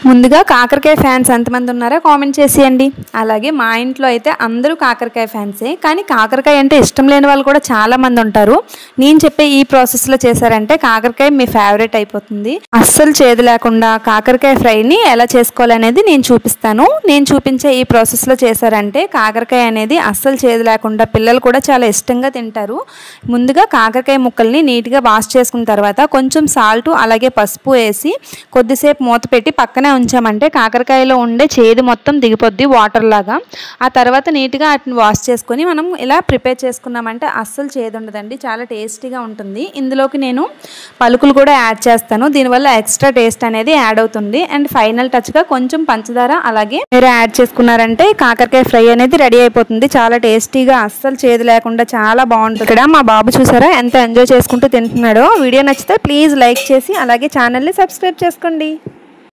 ముందుగా కాకరకాయ ఫ్యాన్స్ ఎంతమంది ఉన్నారో కామెంట్ చేసేయండి. అలాగే మా ఇంట్లో అయితే అందరూ కాకరకాయ ఫ్యాన్సే, కానీ కాకరకాయ అంటే ఇష్టం లేని వాళ్ళు కూడా చాలామంది ఉంటారు. నేను చెప్పే ఈ ప్రాసెస్లో చేశారంటే కాకరకాయ మీ ఫేవరెట్ అయిపోతుంది. అస్సలు చేదు లేకుండా కాకరకాయ ఫ్రైని ఎలా చేసుకోవాలనేది నేను చూపిస్తాను. నేను చూపించే ఈ ప్రాసెస్లో చేశారంటే కాకరకాయ అనేది అస్సలు చేదు లేకుండా పిల్లలు కూడా చాలా ఇష్టంగా తింటారు. ముందుగా కాకరకాయ ముక్కల్ని నీట్గా వాష్ చేసుకున్న తర్వాత కొంచెం సాల్ట్ అలాగే పసుపు వేసి కొద్దిసేపు మూత పెట్టి పక్కనే ఉంచామంటే కాకరకాయలో ఉండే చేదు మొత్తం దిగిపోద్ది వాటర్ లాగా. ఆ తర్వాత నీట్గా వాటిని వాష్ చేసుకొని మనం ఇలా ప్రిపేర్ చేసుకున్నామంటే అస్సలు చేదు ఉండదండి, చాలా టేస్టీగా ఉంటుంది. ఇందులోకి నేను పలుకులు కూడా యాడ్ చేస్తాను, దీనివల్ల ఎక్స్ట్రా టేస్ట్ అనేది యాడ్ అవుతుంది. అండ్ ఫైనల్ టచ్గా కొంచెం పంచదార అలాగే మీరు యాడ్ చేసుకున్నారంటే కాకరకాయ ఫ్రై అనేది రెడీ అయిపోతుంది. చాలా టేస్టీగా అస్సలు చేదు లేకుండా చాలా బాగుంటుంది. ఇక్కడ మా బాబు చూసారా ఎంత ఎంజాయ్ చేసుకుంటూ తింటున్నాడో. వీడియో నచ్చితే ప్లీజ్ లైక్ చేసి అలాగే ఛానల్ని సబ్స్క్రైబ్ చేసుకోండి.